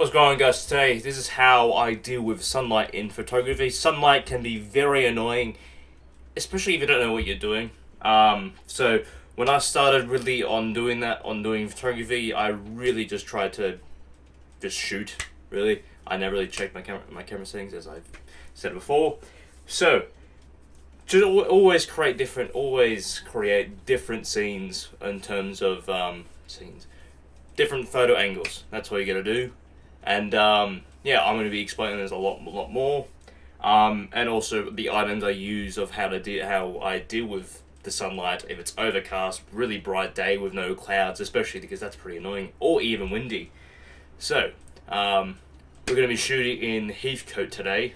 What's going on, guys? Today, this is how I deal with sunlight in photography. Sunlight can be very annoying, especially if you don't know what you're doing. So when I started really on doing photography, I really just tried to just shoot. Really, I never really checked my camera settings, as I've said before. So just always create different scenes in terms of different photo angles. That's what you gotta do. And yeah, I'm going to be explaining this a lot more, and also the items I use of how I deal with the sunlight if it's overcast, really bright day with no clouds, especially because that's pretty annoying, or even windy. So we're going to be shooting in Heathcote today.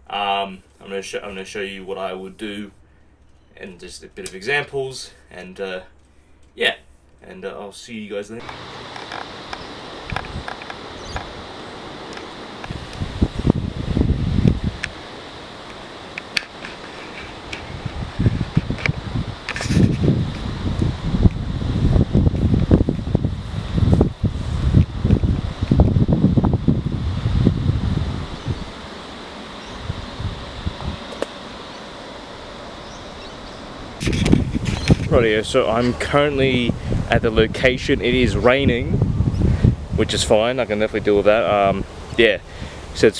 I'm going to show you what I would do, and just a bit of examples, and yeah, and I'll see you guys then. Rightio, so I'm currently at the location. It is raining, which is fine. I can definitely deal with that. Yeah, so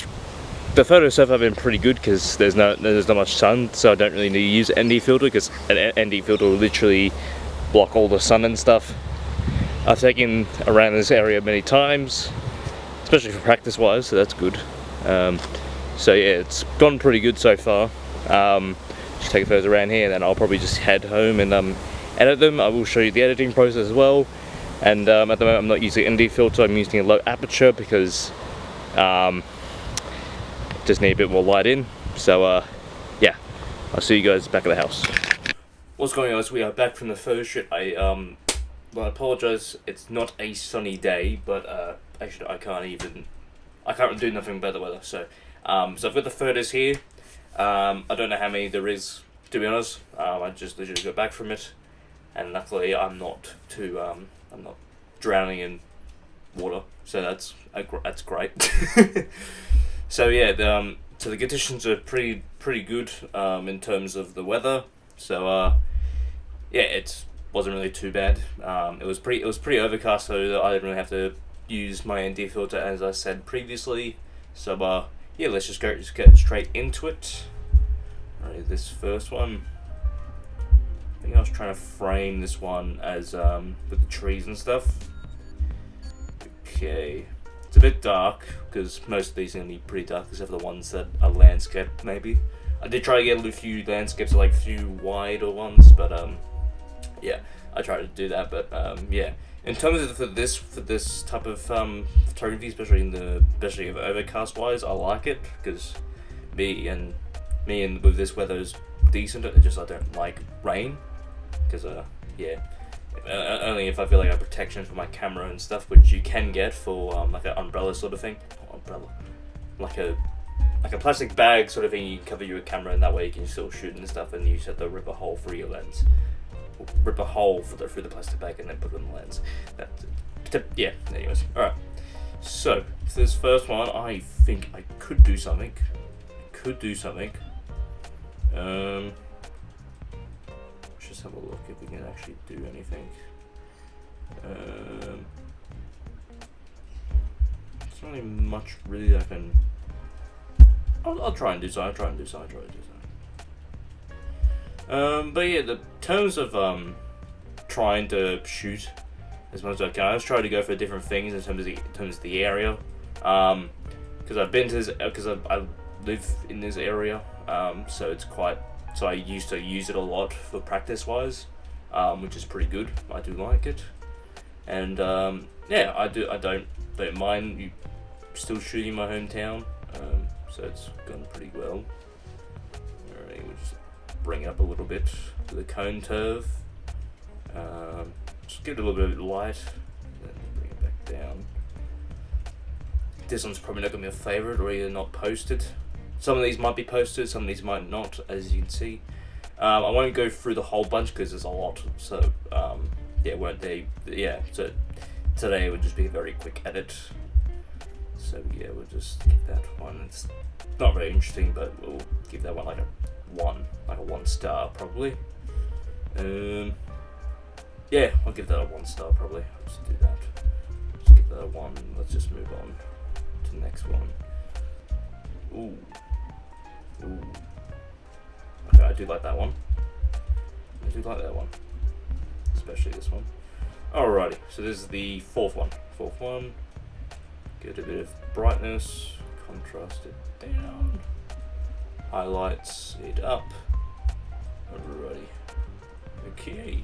the photos so far have been pretty good because there's not much sun, so I don't really need to use ND filter because an ND filter will literally block all the sun and stuff. I've taken around this area many times, especially for practice wise, so that's good. So yeah, it's gone pretty good so far. Just take photos around here, and then I'll probably just head home and edit them. I will show you the editing process as well. And at the moment I'm not using ND filter, I'm using a low aperture because just need a bit more light in. So yeah, I'll see you guys back at the house. What's going on, guys? We are back from the photo shoot. Well, I apologise, it's not a sunny day, but actually I can't do nothing about the weather. So so I've got the photos here. I don't know how many there is, to be honest. I just literally got back from it, and luckily I'm not drowning in water, so that's great. So yeah, so the conditions are pretty good in terms of the weather. So yeah, it wasn't really too bad. It was pretty overcast, so I didn't really have to use my ND filter, as I said previously. So yeah, let's just get straight into it. Alright, this first one, I think I was trying to frame this one as with the trees and stuff. Okay, it's a bit dark because most of these are gonna be pretty dark, except for the ones that are landscape. Maybe I did try to get a few landscapes, like a few wider ones, but yeah, I tried to do that. But yeah, in terms of for this type of photography, especially of overcast wise, I like it because me and with this weather is decent. It's just I don't like rain because yeah, only if I feel like I have protection for my camera and stuff, which you can get for like an umbrella sort of thing. Not umbrella, like a plastic bag sort of thing. You can cover your camera, and that way you can still shoot and stuff. And you just have to rip a hole through your lens. Rip a hole through the plastic bag and then put it in the lens. Yeah, anyways. Alright. So, for this first one, I think I could do something. Let's just have a look if we can actually do anything. There's not really much really that I can... I'll try and do something. But yeah, the terms of trying to shoot as much as I can, I just try to go for different things in terms of the area. Because I've been to this, because I live in this area, so it's quite. So I used to use it a lot for practice wise, which is pretty good. I do like it, and yeah, I don't mind you still shooting my hometown. So it's gone pretty well. Alright, we'll just bring it up a little bit to the cone curve. Just give it a little bit of light, then bring it back down. This one's probably not going to be a favourite, or either not posted. Some of these might be posted, some of these might not, as you can see. I won't go through the whole bunch because there's a lot, so yeah, so today it would just be a very quick edit. So So yeah, we'll just give that one. It's not very interesting, but we'll give that one like a 1 star probably. Yeah, I'll give that a 1 star probably. I'll just do that. Just give that a 1. Let's just move on to the next one. Ooh. Okay, I do like that one. Especially this one. Alrighty, so this is the fourth one. Get a bit of brightness, contrast it down, highlights it up. Alrighty. Okay.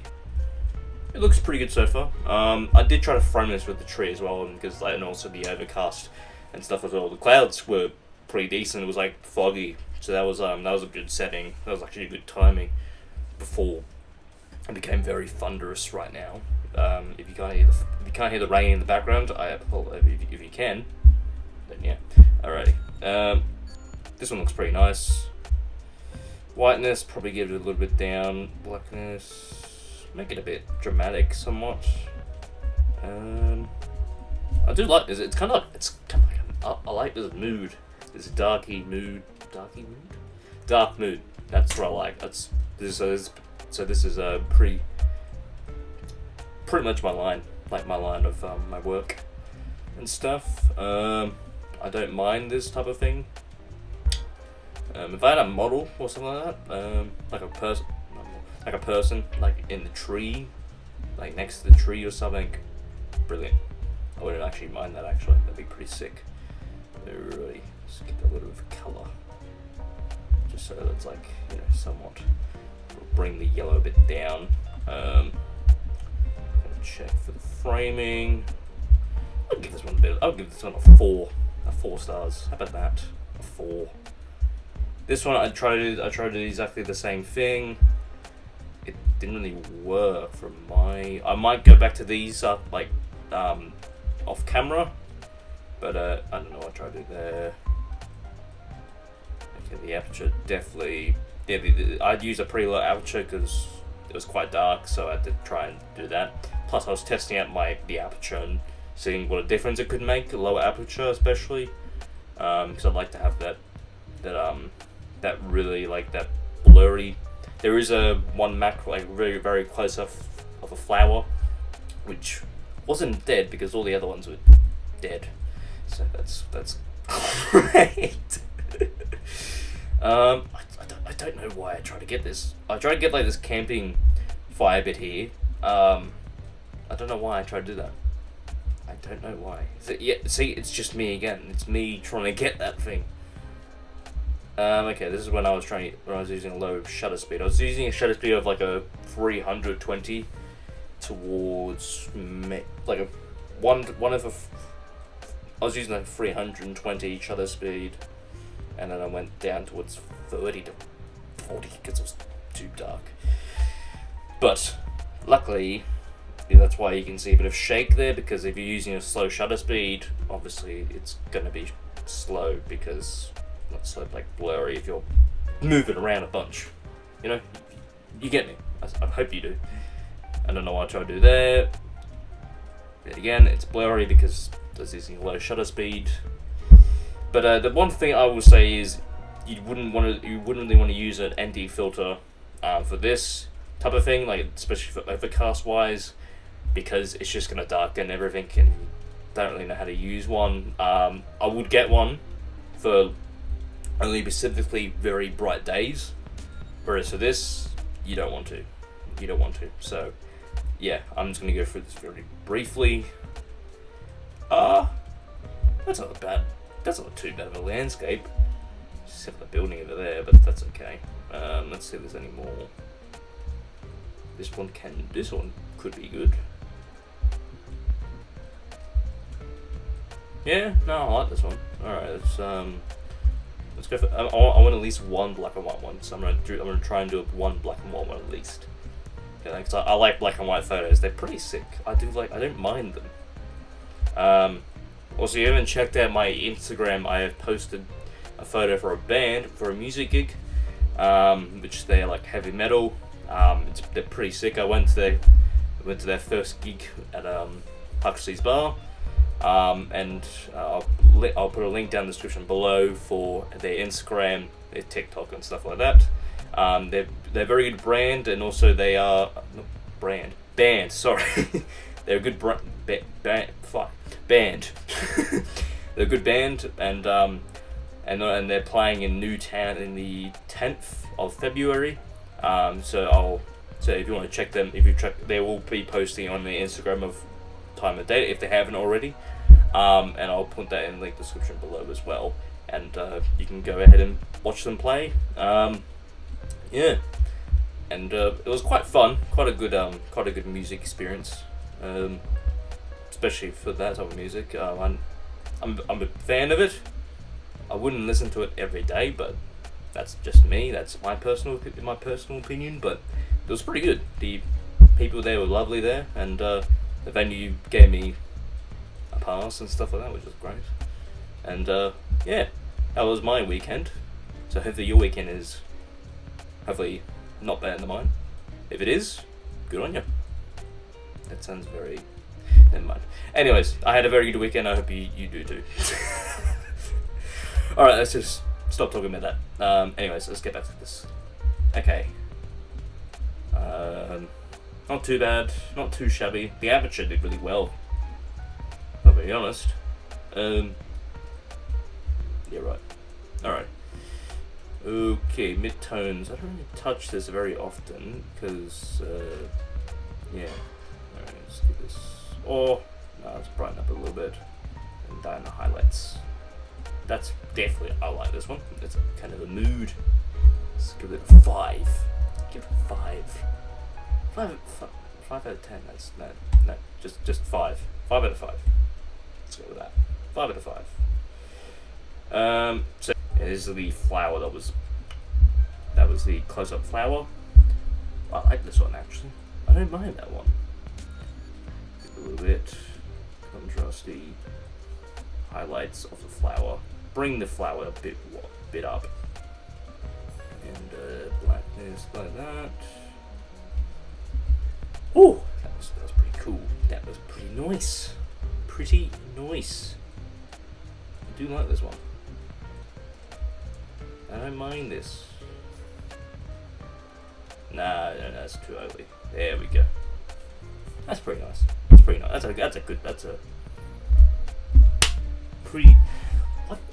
It looks pretty good so far. I did try to frame this with the tree as well, and also the overcast and stuff as well. The clouds were pretty decent. It was like foggy, so that was a good setting. That was actually good timing before it became very thunderous right now. If you can't hear the rain in the background, I apologize. If you can, then yeah. Alrighty. This one looks pretty nice. Whiteness, probably give it a little bit down. Blackness, make it a bit dramatic, somewhat. I do like this. It's kind of like I like this mood. This dark mood. That's what I like. This is pretty much my line, of my work and stuff. I don't mind this type of thing. If I had a model or something like that, like a person, like in the tree, like next to the tree or something, brilliant. I wouldn't actually mind that. Actually, that'd be pretty sick. Alrighty, let's get a little bit of colour, just so that's like somewhat. We'll bring the yellow a bit down. Check for the framing. I'll give this one a 4. 4 stars. How about that? A 4. This one I tried to do exactly the same thing. It didn't really work for I might go back to these off camera, but I don't know what I tried to do there. Okay, the aperture definitely. Yeah, I'd use a pretty low aperture because it was quite dark, so I had to try and do that. Plus, I was testing out the aperture and seeing what a difference it could make, a lower aperture especially, because I'd like to have that really that blurry. There is one macro very very close up of a flower, which wasn't dead because all the other ones were dead. So that's great. I don't know why I tried to get this. I tried to get this camping fire bit here. I don't know why I tried to do that. I don't know why. See, it's just me again. It's me trying to get that thing. Okay, this is when I was using a low shutter speed. I was using a shutter speed of a 320 towards I was using a 320 shutter speed, and then I went down towards 30 to 40 because it was too dark. But luckily, that's why you can see a bit of shake there, because if you're using a slow shutter speed, obviously it's going to be slow, because not so blurry if you're moving around a bunch. You get me. I hope you do. I don't know what I try to do there. Yet again, it's blurry because I was using a low shutter speed. But the one thing I will say is you wouldn't really want to use an ND filter for this type of thing, especially for overcast wise, because it's just gonna darken everything, and you don't really know how to use one. I would get one for only specifically very bright days, whereas for this, you don't want to. So yeah, I'm just gonna go through this very briefly. That's not too bad of a landscape, except for the building over there, but that's okay. Let's see if there's any more. This one could be good. Yeah, no, I like this one. Alright, let's go for. I want at least one black and white one, so I'm gonna try and do one black and white one at least. Okay, because I like black and white photos. They're pretty sick. I don't mind them. Also, if you haven't checked out my Instagram, I have posted a photo for a band for a music gig, which they're heavy metal. They're pretty sick. I went to their first gig at Huxley's Bar. And I'll put a link down in the description below for their Instagram, their TikTok, and stuff like that. They're a very good brand, and also they are band. Sorry, they're a good band. They're a good band, and they're playing in Newtown in the 10th of February. So if you want to check them, they will be posting on their Instagram of time and date if they haven't already. And I'll put that in the link description below as well, and you can go ahead and watch them play. Yeah, and it was quite fun, quite a good music experience, especially for that type of music. I'm a fan of it. I wouldn't listen to it every day, but that's just me. That's my personal opinion. But it was pretty good. The people there were lovely there, and the venue gave me a pass and stuff like that, which was great. And yeah, that was my weekend. So hopefully your weekend is hopefully not better than mine. If it is, good on you. That sounds very... Never mind. Anyways, I had a very good weekend. I hope you do too. Alright, let's just stop talking about that. Anyways, let's get back to this. Okay. Not too bad, not too shabby. The Aperture did really well, I'll be honest. Yeah, right. Alright. Okay, midtones. I don't really touch this very often, because, yeah. Alright, let's do this. Or, no, let's brighten up a little bit, and down the highlights. That's definitely, I like this one. It's a kind of a mood. Let's give it a 5. Give it a 5. 5 out of 10, that's, no, just 5. 5 out of 5. Let's go with that. 5 out of 5. So, yeah, this is the flower that was the close-up flower. I like this one, actually. I don't mind that one. Give it a little bit contrasty highlights of the flower. Bring the flower a bit up. And blackness like that. Oh, that was pretty cool. That was pretty nice. Pretty nice. I do like this one. I don't mind this. No, that's too ugly. There we go. That's pretty nice. That's pretty nice. That's a pretty...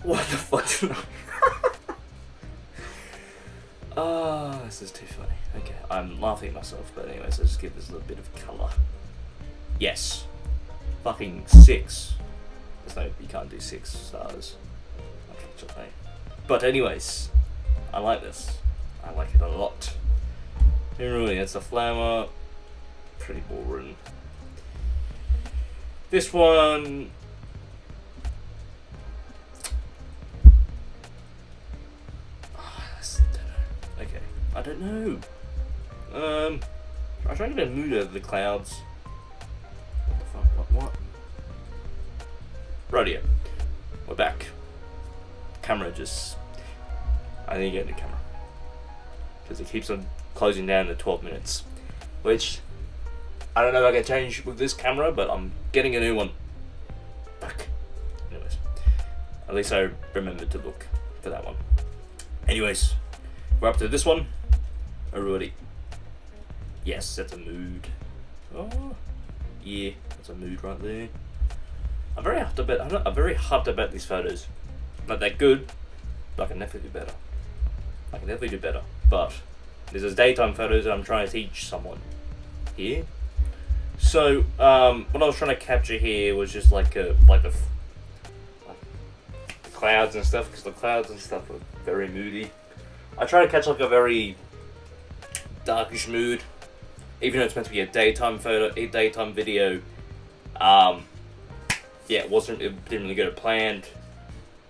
What the fuck? Oh, this is too funny. Okay, I'm laughing at myself, but anyways, let's give this a little bit of colour. Yes. Fucking 6. There's no, you can't do 6 stars. Okay. But anyways, I like this. I like it a lot. Really, it's a flower. Pretty boring. This one... I don't know. I'm trying to get a mood over the clouds. What the fuck? What? Radio. We're back. Camera just... I need to get a new camera. Because it keeps on closing down at 12 minutes. Which... I don't know if I can change with this camera, but I'm getting a new one. Fuck. Anyways. At least I remembered to look for that one. Anyways. We're up to this one. Already. Yes, that's a mood. Oh, yeah, that's a mood right there. I'm very hyped about these photos. Not that good, but I can definitely do better. But this is daytime photos that I'm trying to teach someone here. So, what I was trying to capture here was just like the clouds and stuff, because the clouds and stuff are very moody. I try to catch like a very darkish mood, even though it's meant to be a daytime video. Yeah, it didn't really go to plan.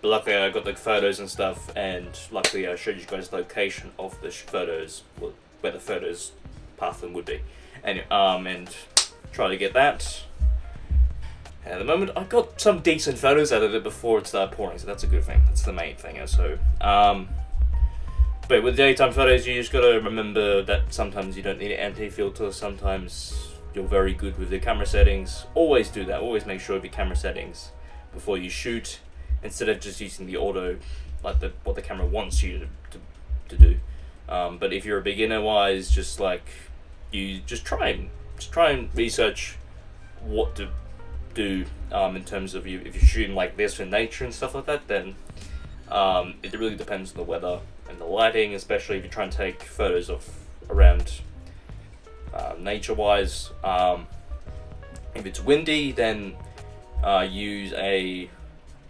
But luckily I got the photos and stuff, and luckily I showed you guys the location of the photos, where the photos path them would be. And try to get that. And at the moment, I got some decent photos out of it before it started pouring, so that's a good thing. That's the main thing. So, but with daytime photos, you just gotta remember that sometimes you don't need an anti-filter. Sometimes you're very good with the camera settings, always do that. Always make sure of your camera settings before you shoot, instead of just using the auto, like what the camera wants you to do. But if you're a beginner wise, just like you just try and research what to do in terms of if you're shooting like this in nature and stuff like that, then it really depends on the weather and the lighting, especially if you're trying to take photos of around nature wise. If it's windy, then use a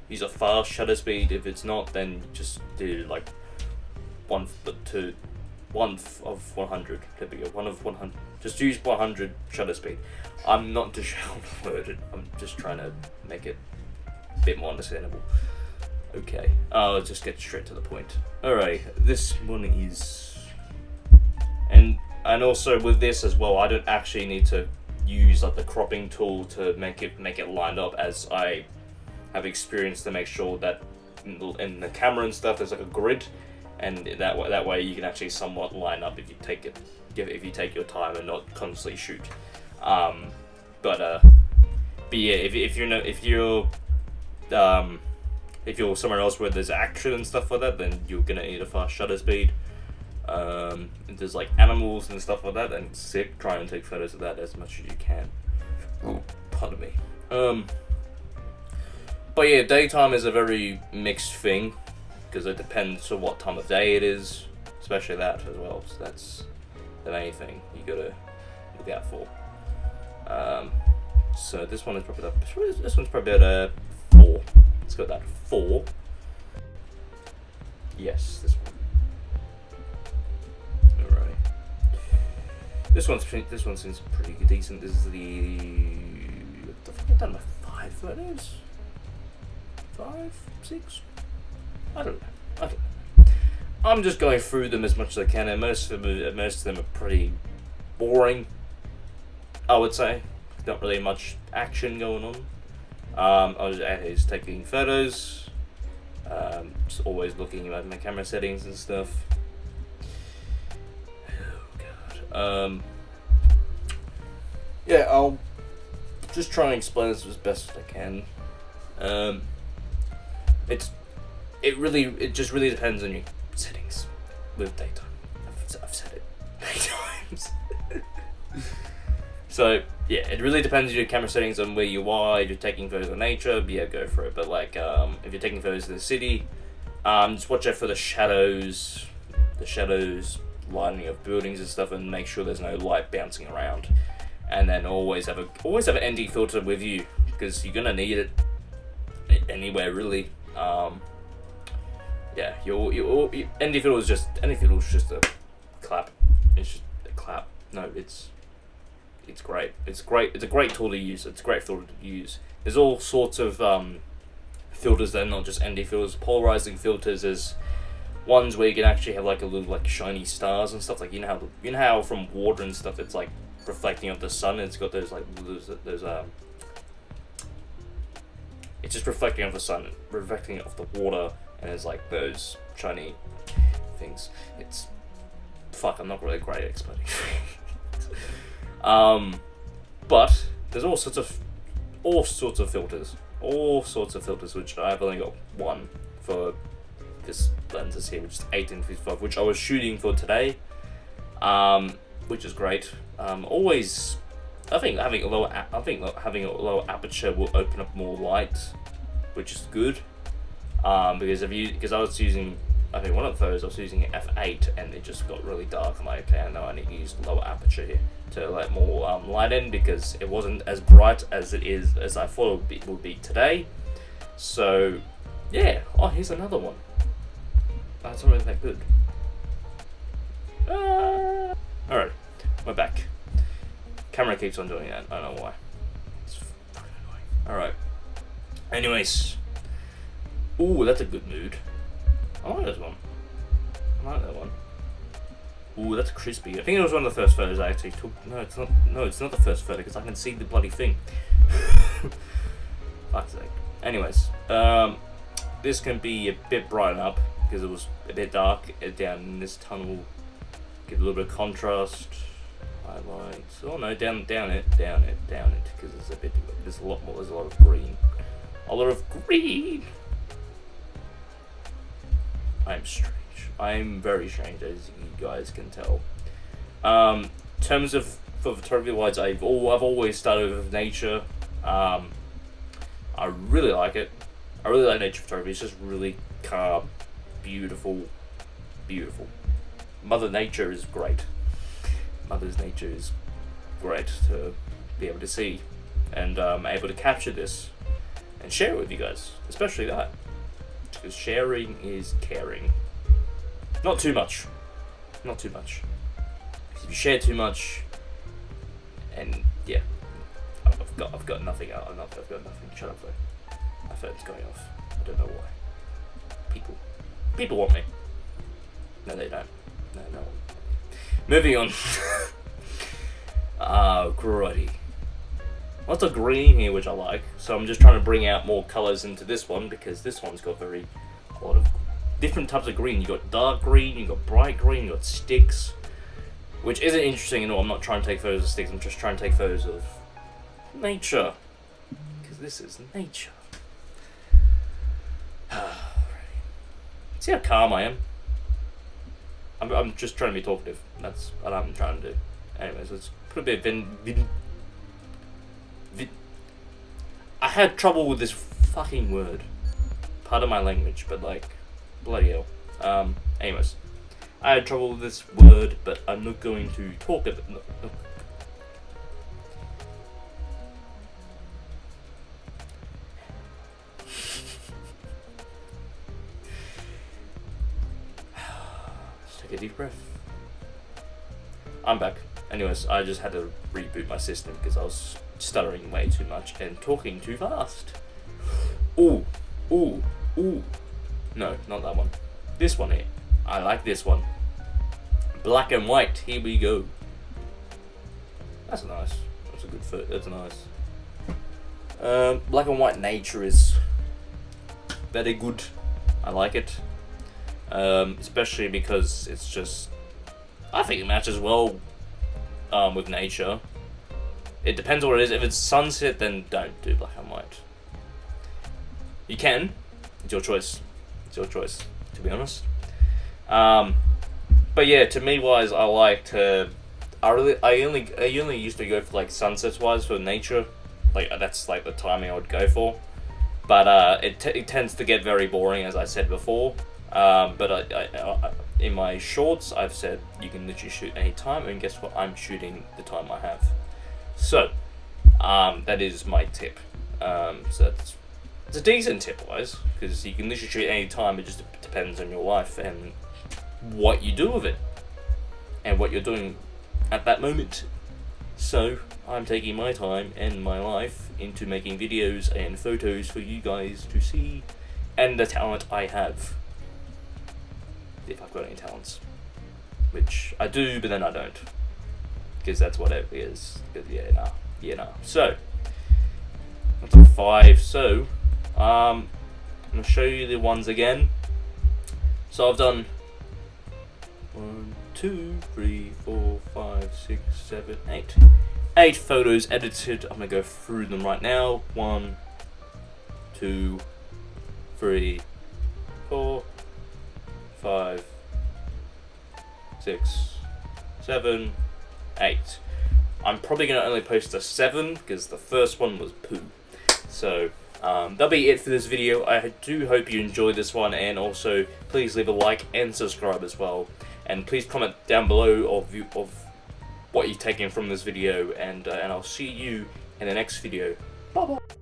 fast shutter speed. If it's not, then just do like 1 of 100. There we go, 1 of 100. Just use 100 shutter speed. I'm not too sure how to word it. I'm just trying to make it a bit more understandable. Okay, I'll just get straight to the point. Alright, this one is, and also with this as well, I don't actually need to use like the cropping tool to make it lined up, as I have experience to make sure that in the camera and stuff there's like a grid, and that way you can actually somewhat line up if you take your time and not constantly shoot. But yeah, if you're somewhere else where there's action and stuff like that, then you're gonna need a fast shutter speed. If there's like animals and stuff like that, then sick. Try and take photos of that as much as you can. Oh, pardon me. But yeah, daytime is a very mixed thing, because it depends on what time of day it is, especially that as well. So that's the main thing you gotta look out for. So this one is probably about 4. Let's go with that 4. Yes, this one. Alright. This one seems pretty decent. This is I've done my 5 photos. 5, 6. I don't know. I'm just going through them as much as I can, and most of them are pretty boring, I would say. Not really much action going on. I was just taking photos, just always looking at my camera settings and stuff. Oh god. Yeah, I'll just try and explain this as best as I can. It just really depends on your settings with daytime. I've said it many times. So yeah, it really depends on your camera settings on where you are. If you're taking photos of nature, yeah, go for it. But like, if you're taking photos of the city, just watch out for the shadows lining of buildings and stuff, and make sure there's no light bouncing around. And then always have an ND filter with you, because you're gonna need it anywhere really. Yeah, your ND filter is just a clap. It's just a clap. No, it's great. It's a great tool to use. It's a great filter to use. There's all sorts of filters that are not just ND filters. Polarizing filters is ones where you can actually have like a little like shiny stars and stuff. Like you know how from water and stuff it's like reflecting off the sun. It's got those it's just reflecting off the sun, reflecting off the water, and there's like those shiny things. I'm not really great at explaining. But there's all sorts of filters, which I've only got one for this lenses here, which is 1855, which I was shooting for today, which is great. Always, I think having a lower aperture will open up more light, which is good. Because I was using, I think one of the photos I was using f8 and it just got really dark. I'm like, okay, I know I need to use lower aperture here to let more light in, because it wasn't as bright as I thought it would be today. So yeah, oh, here's another one. That's not really that good. Alright, we're back. Camera keeps on doing that, I don't know why. It's fucking annoying. Alright. Anyways. Ooh, that's a good mood. I like this one. I like that one. Ooh, that's crispy. I think it was one of the first photos I actually took. No, it's not. No, it's not the first photo, because I can see the bloody thing. Fuck's sake. Anyways, this can be a bit brightened up, because it was a bit dark down in this tunnel. Give a little bit of contrast. highlights. Oh no, down it, because there's a lot of green. A lot of green! I'm strange. I'm very strange, as you guys can tell. In terms of, for photography wise, I've always started with nature. I really like it. I really like nature photography. It's just really calm, beautiful. Mother Nature is great. Mother's nature is great to be able to see, and able to capture this and share it with you guys, especially that, because sharing is caring. Not too much. If you share too much, and yeah, I've got nothing out. I've got nothing. Shut up, though. My phone's going off. I don't know why. People want me. No, they don't. No. Moving on. Grody. Lots of green here, which I like. So I'm just trying to bring out more colours into this one, because this one's got a lot of different types of green. You got dark green, you got bright green, you got sticks, which isn't interesting at all. I'm not trying to take photos of sticks. I'm just trying to take photos of nature, because this is nature. See how calm I am? I'm just trying to be talkative. That's what I'm trying to do. Anyways, let's put a bit of I had trouble with this fucking word. Pardon my language, but like, bloody hell. Anyways, I had trouble with this word, but I'm not going to talk about it. No. Take a deep breath. I'm back. Anyways, I just had to reboot my system because I was stuttering way too much and talking too fast. Ooh. No, not that one. This one here. I like this one. Black and white. Here we go. That's nice. That's a good foot. That's nice. Black and white nature is very good. I like it. Especially because it's just, I think it matches well with nature. It depends on what it is. If it's sunset, then don't do black and white. You can. It's your choice. It's your choice, to be honest. But yeah, to me wise, I like to. I only used to go for like sunsets wise for nature. Like that's like the timing I would go for. But it tends to get very boring, as I said before. But I in my shorts, I've said you can literally shoot any time, and guess what? I'm shooting the time I have. So, that is my tip. So it's a decent tip, wise, because you can literally shoot any time. It just depends on your life and what you do with it, and what you're doing at that moment. So, I'm taking my time and my life into making videos and photos for you guys to see, and the talent I have. If I've got any talents, which I do, but then I don't, because that's what it is. Yeah, nah. So that's a 5. So I'm gonna show you the ones again. So I've done 1, 2, 3, 4, 5, 6, 7, 8. 8 photos edited. I'm gonna go through them right now. 1, 2, 3, 4, 5, 6, 7, 8. I'm probably going to only post a 7 because the first one was poo. So that'll be it for this video. I do hope you enjoyed this one, and also please leave a like and subscribe as well. And please comment down below of what you've taken from this video, and I'll see you in the next video. Bye bye.